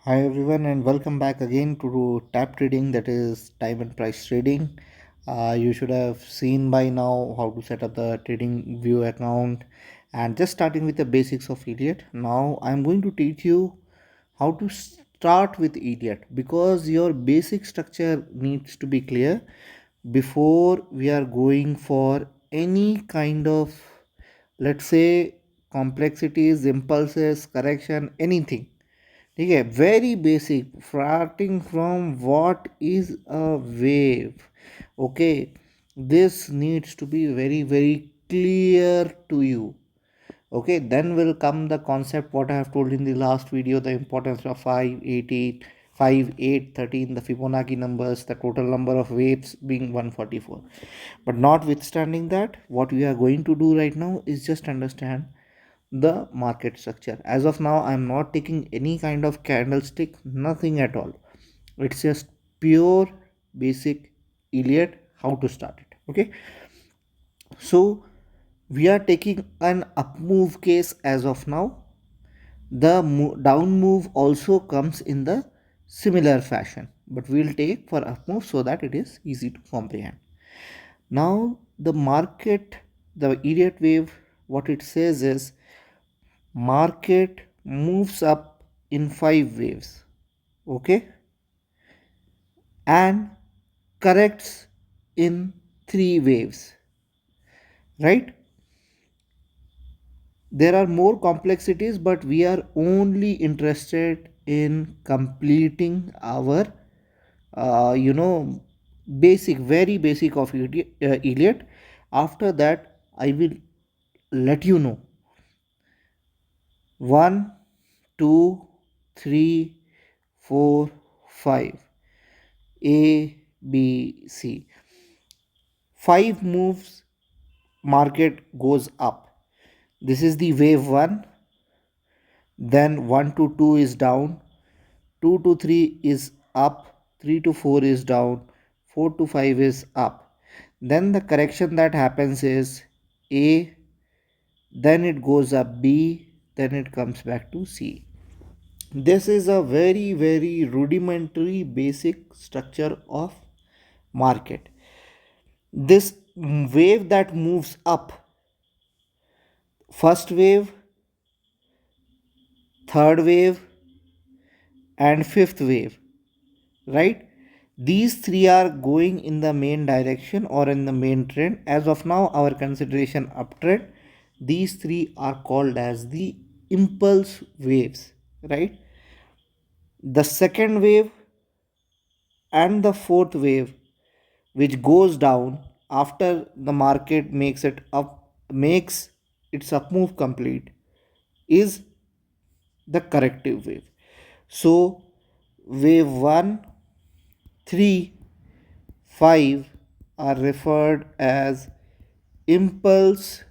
Hi everyone and welcome back again to tap trading, that is time and price trading. You should have seen by now how to set up the trading view account, and just starting with the basics of Elliott. Now I'm going to teach you how to start with Elliott because your basic structure needs to be clear before we are going for any kind of, let's say, complexities, impulses, correction, anything. ठीक है, very basic, starting from what is a wave. Okay, this needs to be very clear to you. Okay, then will come the concept what I have told in the last video, the importance of 5 8 8 5 8 13, the Fibonacci numbers, the total number of waves being 144. But notwithstanding that, what we are going to do right now is just understand the market structure. As of now, I'm not taking any kind of candlestick, nothing at all. It's just pure basic Elliott, how to start it. Okay, so we are taking an up move case as of now. The down move also comes in the similar fashion, but we'll take for up move so that it is easy to comprehend. Now the market, the Elliott wave, what it says is market moves up in 5 waves. Okay, and corrects in 3 waves, right? There are more complexities, but we are only interested in completing our basic, very basic of Elliott. After that I will let you know 1 2 3 4 5 A B C. 5 moves market goes up. This is the wave 1. Then 1 to 2 is down, 2 to 3 is up, 3 to 4 is down, 4 to 5 is up. Then the correction that happens is A, then it goes up B, then it comes back to C. This is a very rudimentary basic structure of market. This wave that moves up, first wave, third wave, and fifth wave, right? These three are going in the main direction or in the main trend. As of now, our consideration uptrend. These three are called as the impulse waves, right? The second wave and the fourth wave, which goes down after the market makes its up move complete, is the corrective wave. So wave 1, 3, 5 are referred as impulse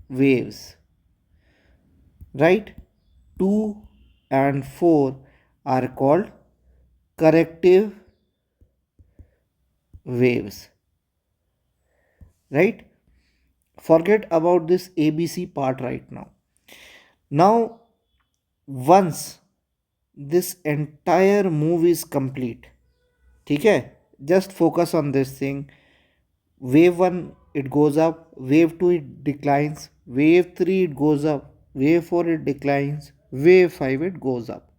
waves, right? 2 and 4 are called corrective waves, right? Forget about this ABC part right now. Now, once this entire move is complete, okay, just focus on this thing. Wave 1 it goes up, wave 2 it declines, wave 3 it goes up, wave 4 it declines, wave 5 it goes up.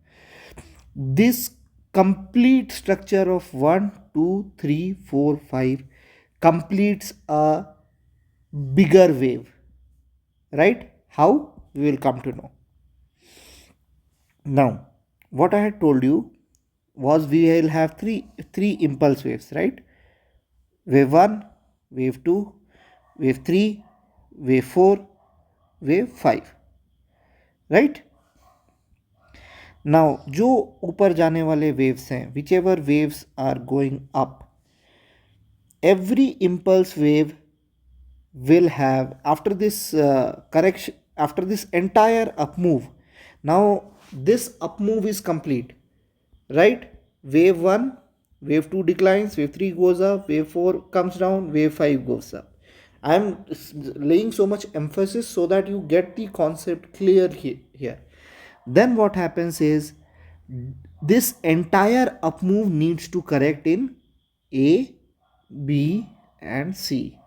This complete structure of 1 2 3 4 5 completes a bigger wave, right? How? We will come to know. Now what I had told you was we will have three impulse waves, right? Wave 1, wave 2, wave 3, wave 4, wave 5, right? Now जो ऊपर जाने वाले waves हैं, whichever waves are going up, every impulse wave will have, after this correction, after this entire up move, now this up move is complete, right? Wave 1, wave 2 declines, wave 3 goes up, wave 4 comes down, wave 5 goes up. I am laying so much emphasis so that you get the concept clear here. Then what happens is this entire up move needs to correct in A, B and C.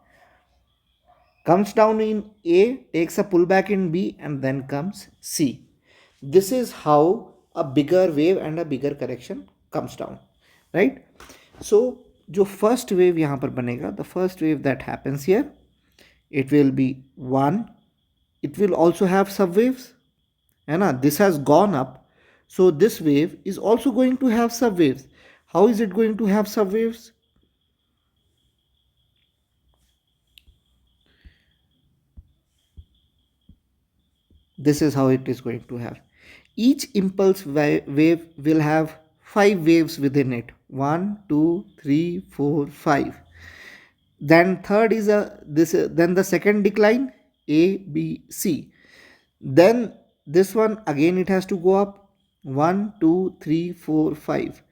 Comes down in A, takes a pullback in B and then comes C. This is how a bigger wave and a bigger correction comes down, right? So जो first wave यहाँ पर बनेगा, the first wave that happens here, it will be 1. It will also have subwaves, है ना? This has gone up, so this wave is also going to have subwaves. How is it going to have subwaves? This is how it is going to have. Each impulse wave will have 5 waves within it. 1, 2, 3, 4, 5. Then third is then the second decline, A, B, C. Then this one again it has to go up. 1, 2, 3, 4, 5.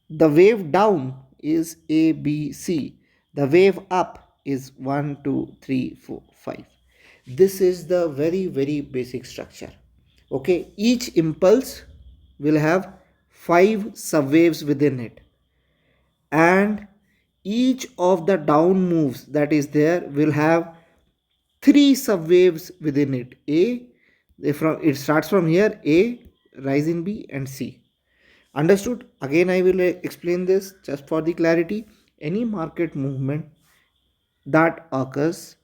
The wave down is A, B, C. The wave up is 1, 2, 3, 4, 5. This is the very basic structure. Okay, each impulse will have 5 subwaves within it, and each of the down moves that is there will have 3 subwaves within it. It starts from here, A, rise in B and C. Understood? Again I will explain this just for the clarity. Any market movement that occurs,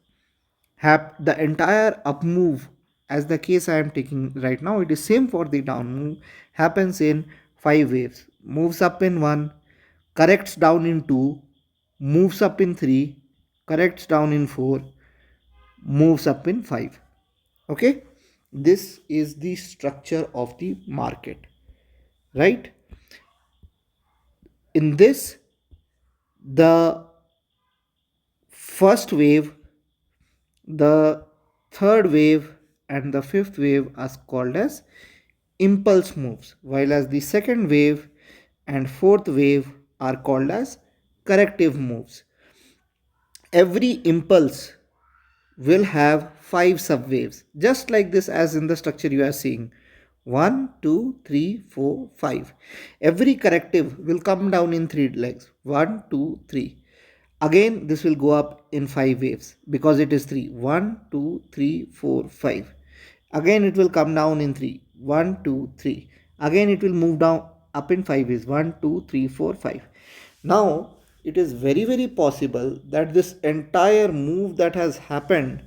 have the entire up move, as the case I am taking right now, it is same for the down move, happens in 5 waves. Moves up in 1, corrects down in 2, moves up in 3, corrects down in 4, moves up in 5. Okay, this is the structure of the market, right? In this, the first wave, the third wave and the fifth wave are called as impulse moves, while as the second wave and fourth wave are called as corrective moves. Every impulse will have 5 subwaves, just like this, as in the structure you are seeing. 1, 2, 3, 4, 5. Every corrective will come down in 3 legs. 1, 2, 3. Again, this will go up in 5 waves because it is 3. 1, 2, 3, 4, 5. Again, it will come down in 3. 1, 2, 3. Again, it will move down up in 5 waves. 1, 2, 3, 4, 5. Now, it is very possible that this entire move that has happened,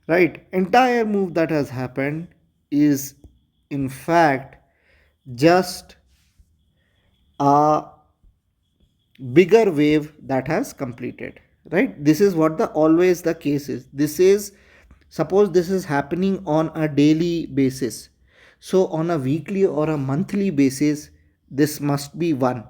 right, entire move that has happened is in fact just a bigger wave that has completed, right? This is what the always the case is. This is, suppose this is happening on a daily basis, so on a weekly or a monthly basis this must be 1,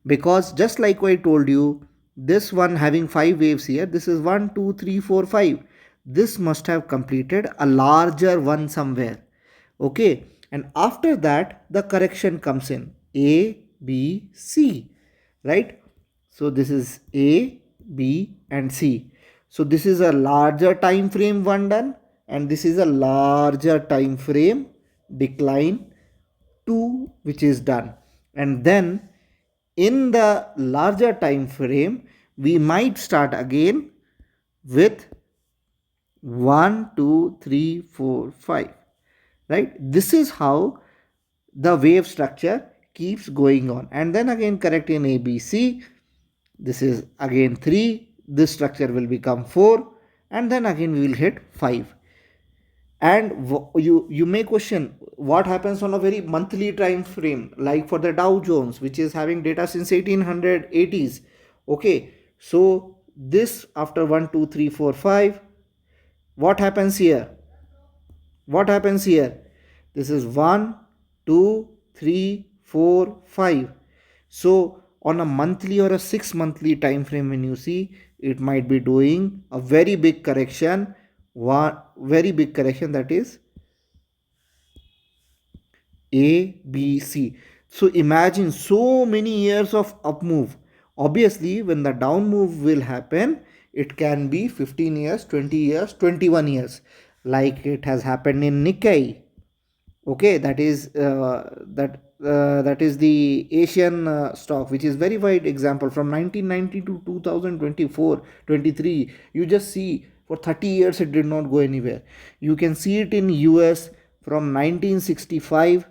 because just like I told you, this one having 5 waves here, this is 1, 2, 3, 4, 5. This must have completed a larger one somewhere. Okay, and after that the correction comes in A, B, C, right? So this is A, B and C. So this is a larger time frame one done, and this is a larger time frame decline 2 which is done. And then in the larger time frame we might start again with 1, 2, 3, 4, 5, right? This is how the wave structure keeps going on, and then again correct in A, B, C. This is again 3, this structure will become 4, and then again we will hit 5. And you may question what happens on a very monthly time frame, like for the Dow Jones, which is having data since 1880s. Okay, so this after 1, 2, 3, 4, 5, what happens here? What happens here? This is 1, 2, 3, 4, 5. So on a monthly or a 6 monthly time frame, when you see, it might be doing a very big correction, one very big correction, that is A, B, C. So imagine so many years of up move. Obviously when the down move will happen, it can be 15 years, 20 years, 21 years, like it has happened in Nikkei. Okay, that is that that is the Asian stock, which is very wide example from 1990 to 2024 23. You just see for 30 years it did not go anywhere. You can see it in US from 1965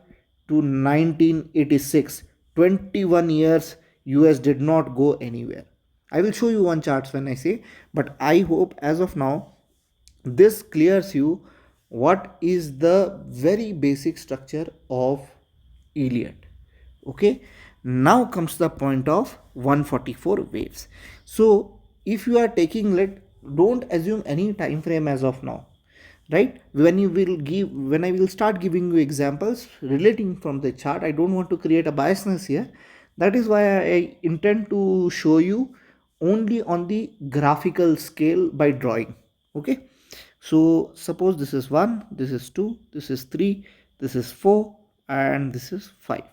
to 1986. 21 years US did not go anywhere. I will show you one charts when I say, but I hope as of now this clears you what is the very basic structure of Elliott. Okay, now comes the point of 144 waves. So if you are taking, don't assume any time frame as of now, right? When I will start giving you examples relating from the chart, I don't want to create a biasness here. That is why I intend to show you only on the graphical scale by drawing. Okay, so suppose this is 1, this is 2, this is 3, this is 4, and this is 5,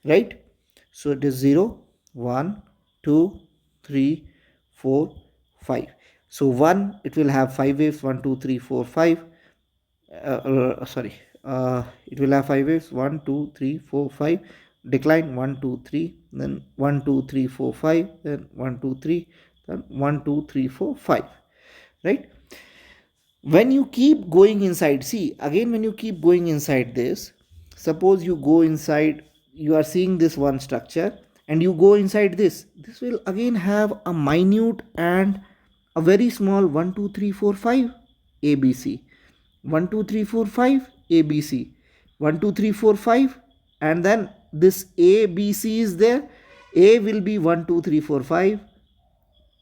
right? So it is 0, 1, 2, 3, 4, 5. So 1, it will have 5 waves, 1, 2, 3, 4, 5. Sorry, it will have 5 waves, 1, 2, 3, 4, 5. Decline 1, 2, 3, then 1, 2, 3, 4, 5, then 1, 2, 3, then 1, 2, 3, 4, 5, right? When you keep going inside, see again, when you keep going inside this, suppose you go inside, you are seeing this one structure and you go inside this will again have a minute and a very small 1 2 3 4 5 ABC, 1 2 3 4 5 ABC, 1 2 3 4 5, and then this ABC is there. A will be 1 2 3 4 5,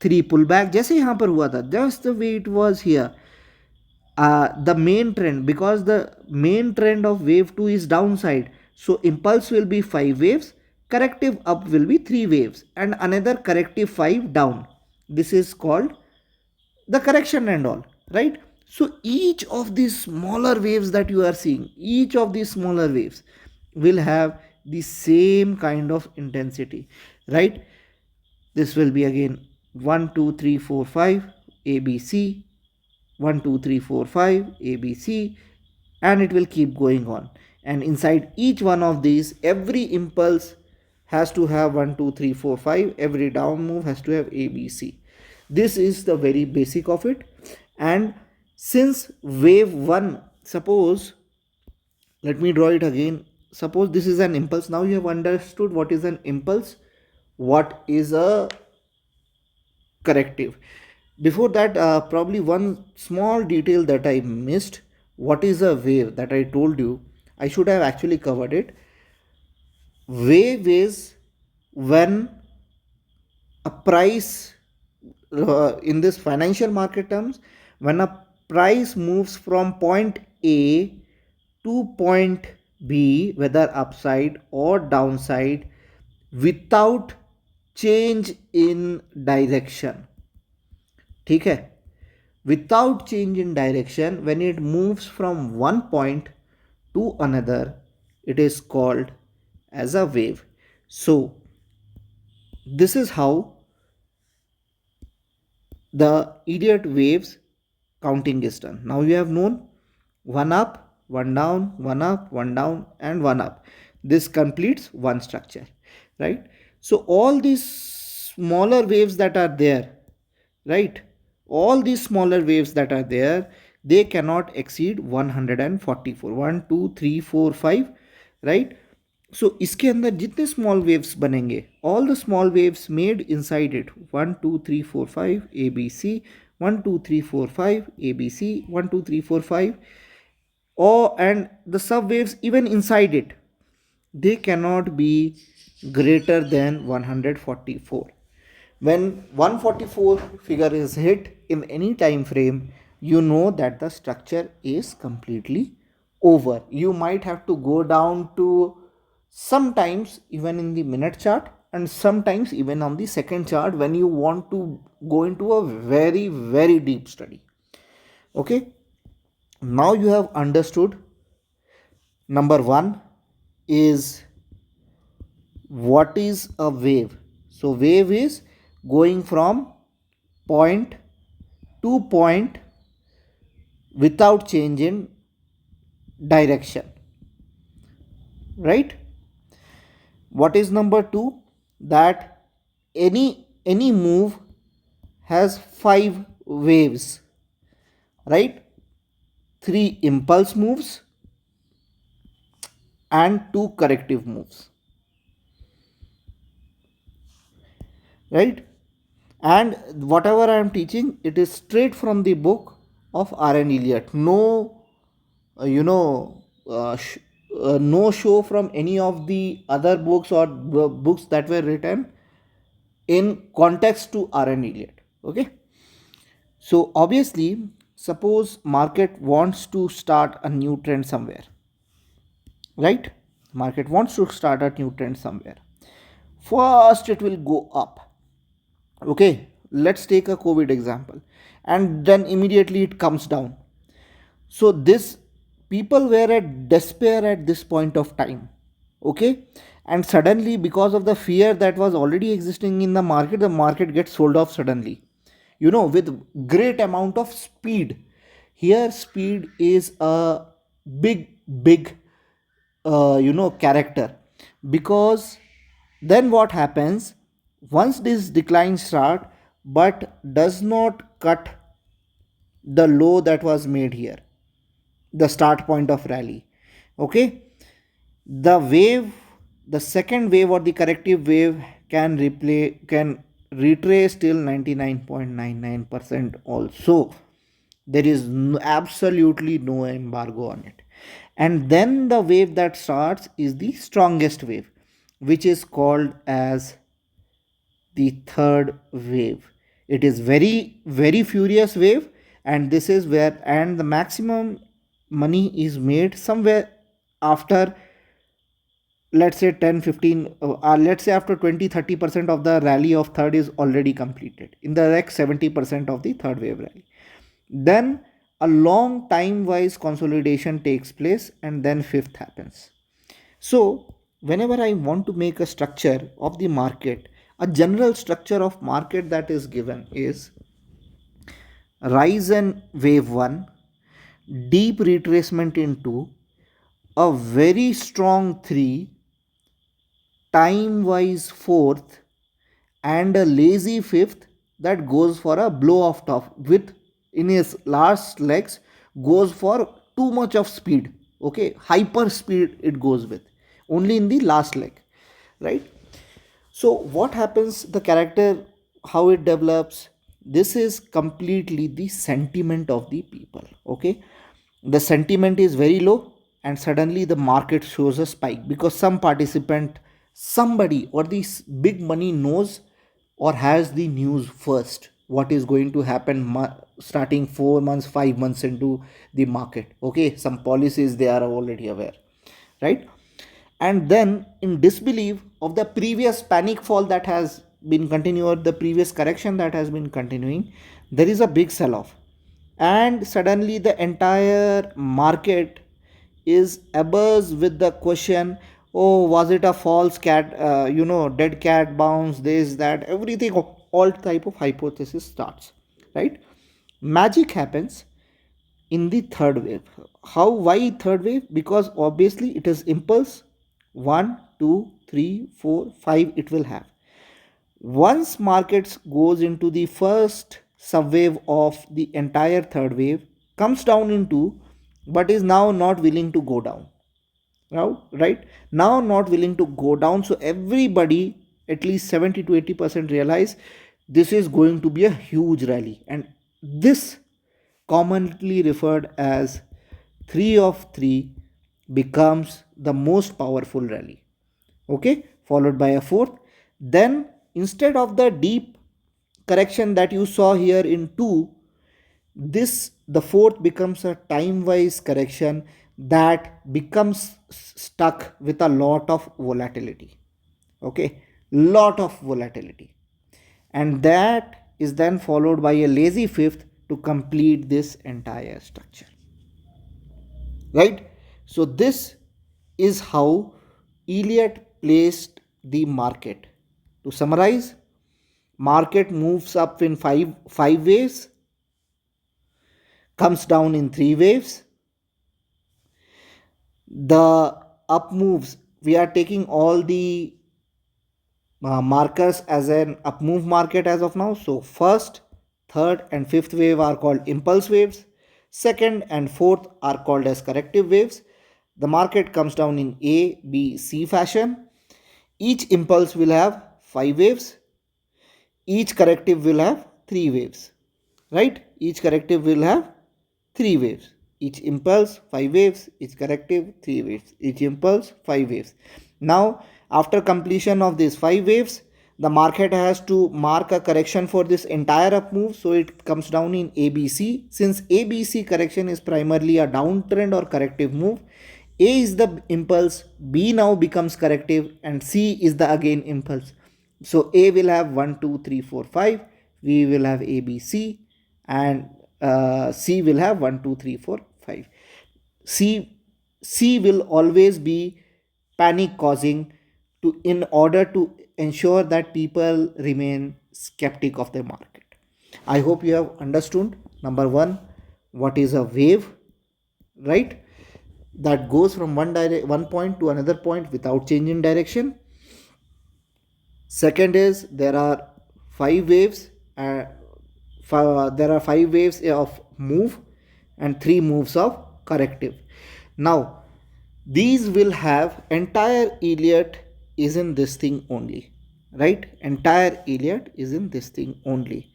3 pull back जैसे यहाँ पर हुआ था, just the way it was here. The main trend, because the main trend of wave 2 is downside, so impulse will be 5 waves, corrective up will be 3 waves, and another corrective 5 down. This is called the correction and all, right? So each of these smaller waves that you are seeing, each of these smaller waves will have the same kind of intensity, right? This will be again 1 2 3 4 5 ABC, 1 2 3 4 5 ABC, and it will keep going on. And inside each one of these, every impulse has to have 1 2 3 4 5, every down move has to have ABC. This is the very basic of it. And since wave 1, suppose, let me draw it again. Suppose this is an impulse. Now you have understood what is an impulse, what is a corrective. Before that, probably one small detail that I missed. What is a wave that I told you? I should have actually covered it. Wave is when a price, in this financial market terms, when a price moves from point A to point B, whether upside or downside, without change in direction. ठीक है, without change in direction, when it moves from one point to another, it is called as a wave. So this is how the Elliott waves counting is done. Now you have known one up, one down, one up, one down, and one up. This completes one structure, right? So all these smaller waves that are there, right, all these smaller waves that are there, they cannot exceed 144, 1 2 3 4 5, right? So इसके अंदर जितने small waves बनेंगे, all the small waves made inside it, 1 2 3 4 5 ABC, 1 2 3 4 5 ABC, 1 2 3 4 5, or and the sub waves even inside it, they cannot be greater than 144. When 144 figure is hit in any time frame, you know that the structure is completely over. You might have to go down to sometimes even in the minute chart and sometimes even on the second chart when you want to go into a very very deep study. Okay, now you have understood. Number 1 is what is a wave. So wave is going from point to point without change in direction, right? What is number 2? That any move has 5 waves, right? 3 impulse moves and 2 corrective moves, right? And whatever I am teaching, it is straight from the book of R.N. Elliott. No you know no show from any of the other books or books that were written in context to R.N. Elliott. Okay, so obviously, suppose market wants to start a new trend somewhere, right? Market wants to start a new trend somewhere. First it will go up. Okay, let's take a COVID example, and then immediately it comes down. So this, people were at despair at this point of time. Okay, and suddenly, because of the fear that was already existing in the market gets sold off suddenly, with great amount of speed. Here speed is a big character, because then what happens, once this decline start but does not cut the low that was made here, the start point of rally. Okay, the wave, the second wave or the corrective wave can retrace till 99.99% also. There is absolutely no embargo on it. And then the wave that starts is the strongest wave, which is called as the third wave. It is very furious wave, and this is where, and the maximum money is made somewhere after, let's say 10 15, let's say after 20-30% of the rally of third is already completed, in the next 70% of the third wave rally. Then a long time wise consolidation takes place, and then fifth happens. So whenever I want to make a structure of the market, a general structure of market that is given is rise in wave 1, deep retracement in 2, a very strong 3, time wise fourth, and a lazy fifth that goes for a blow off top with, in his last legs, goes for too much of speed. Okay, hyper speed it goes with only in the last leg, right? So what happens, the character, how it develops, this is completely the sentiment of the people. Okay, the sentiment is very low, and suddenly the market shows a spike because some participant, somebody or this big money knows or has the news first what is going to happen starting 4 months 5 months into the market. Okay, some policies they are already aware, right? And then in disbelief of the previous panic fall that has been continued, the previous correction that has been continuing, there is a big sell off, and suddenly the entire market is abuzz with the question, oh, was it a false cat, dead cat bounce, this that everything, all type of hypothesis starts, right? Magic happens in the third wave. How, why third wave? Because obviously it is impulse, 1 2 3 4 5 it will have. Once markets goes into the first subwave of the entire third wave, comes down into, but is now not willing to go down now, right? Now not willing to go down, so everybody, at least 70 to 80% realize this is going to be a huge rally, and this, commonly referred as 3 of 3, becomes the most powerful rally. Okay, followed by a fourth. Then instead of the deep correction that you saw here in 2, this, the fourth, becomes a time wise correction that becomes stuck with a lot of volatility. Okay, lot of volatility, and that is then followed by a lazy fifth to complete this entire structure, right? So this is how Elliott placed the market. To summarize, market moves up in five waves, comes down in 3 waves. The up moves, we are taking all the markers as an up move market as of now. So first, third and fifth wave are called impulse waves. Second and fourth are called as corrective waves. The market comes down in A, B, C fashion. Each impulse will have 5 waves. Each corrective will have 3 waves. Right? Each corrective will have 3 waves. Each impulse 5 waves, each corrective 3 waves, each impulse 5 waves. Now after completion of these 5 waves, the market has to mark a correction for this entire up move, so it comes down in ABC. Since ABC correction is primarily a downtrend or corrective move, A is the impulse, B now becomes corrective, and C is the again impulse. So A will have 1 2 3 4 5, we will have ABC, and C will have 1 2 3 4 5. C will always be panic causing, to in order to ensure that people remain skeptic of the market. I hope you have understood. Number one, what is a wave, right? That goes from one point to another point without changing direction. Second is there are 5 waves. There are 5 waves of move and 3 moves of corrective. Now these will have entire Elliott is in this thing only, right? Entire Elliott is in this thing only.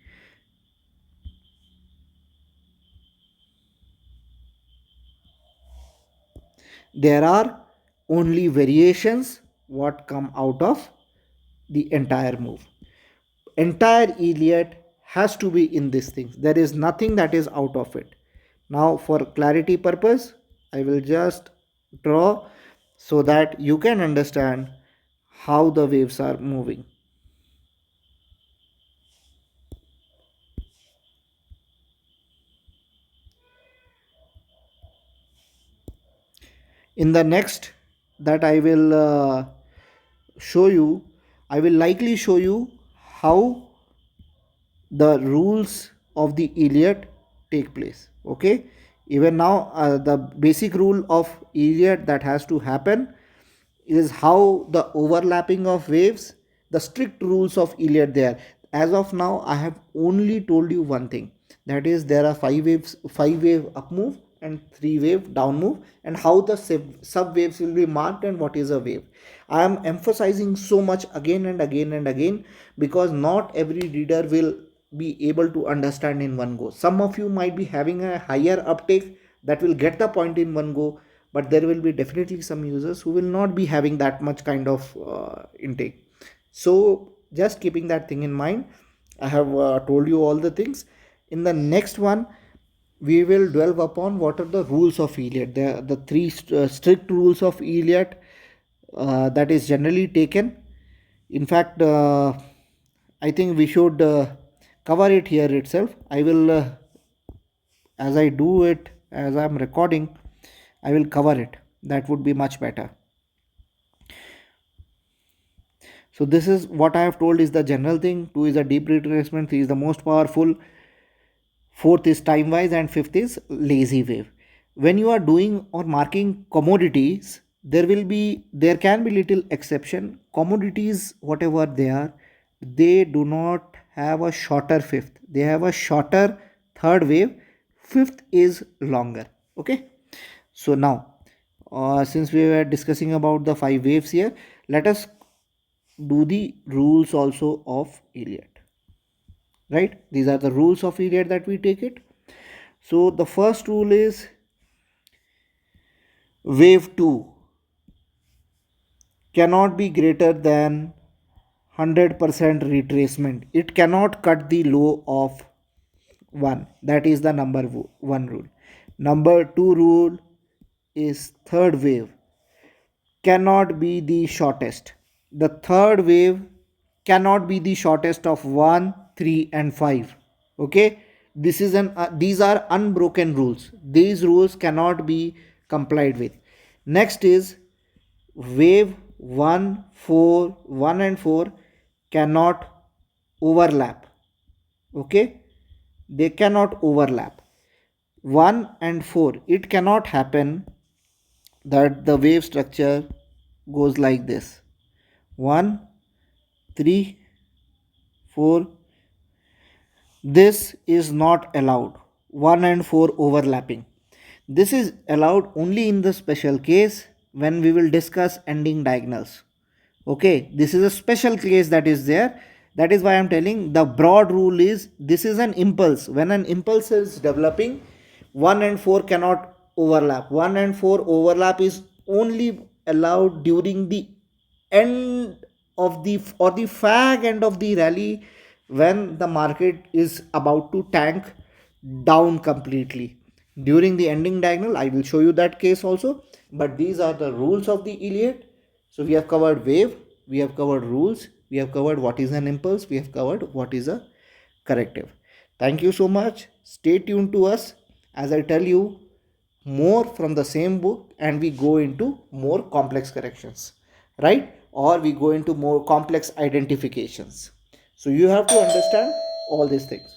There are only variations what come out of the entire move. Entire Elliott has to be in this thing. There is nothing that is out of it. Now for clarity purpose, I will just draw so that you can understand how the waves are moving. In the next that I will show you, I will likely show you how the rules of the Elliott take place. Okay, even now the basic rule of Elliott that has to happen is how the overlapping of waves, the strict rules of Elliott there. As of now, I have only told you one thing, that is there are 5 waves, 5 wave up move and 3 wave down move, and how the sub waves will be marked and what is a wave. I am emphasizing so much again and again and again because not every reader will be able to understand in one go. Some of you might be having a higher uptake that will get the point in one go, but there will be definitely some users who will not be having that much kind of intake. So just keeping that thing in mind, I have told you all the things. In the next one, we will delve upon what are the rules of Elliott, the three strict rules of Elliott that is generally taken. In fact, I think we should cover it here itself. I will as I do it, as I'm recording, I will cover it. That would be much better. So this is what I have told is the general thing. 2 is a deep retracement, 3 is the most powerful, fourth is time wise, and fifth is lazy wave. When you are doing or marking commodities, there can be little exception. Commodities, whatever they are, they do not have a shorter fifth. They have a shorter third wave. Fifth is longer. Okay. So now, since we were discussing about the 5 waves here, let us do the rules also of Elliott. Right? These are the rules of Elliott that we take it. So the first rule is wave 2 cannot be greater than 100% retracement. It cannot cut the low of 1. That is the number 1 rule. Number 2 rule is third wave cannot be the shortest. The third wave cannot be the shortest of 1, 3 and 5. Okay, this is these are unbroken rules. These rules cannot be complied with. Next is wave 1, 4, 1 and 4 cannot overlap. Okay, they cannot overlap. 1 and 4, it cannot happen that the wave structure goes like this: 1 3, 4. This is not allowed. 1 and 4 overlapping. This is allowed only in the special case when we will discuss ending diagonals. Okay, this is a special case that is there. That is why I'm telling the broad rule is this is an impulse. When an impulse is developing, 1 and 4 cannot overlap. 1 and 4 overlap is only allowed during the end of the or the fag end of the rally, when the market is about to tank down completely. During the ending diagonal, I will show you that case also. But these are the rules of the Elliott. So we have covered wave, we have covered rules, we have covered what is an impulse, we have covered what is a corrective. Thank you so much. Stay tuned to us as I tell you more from the same book and we go into more complex corrections, right? Or we go into more complex identifications. So you have to understand all these things.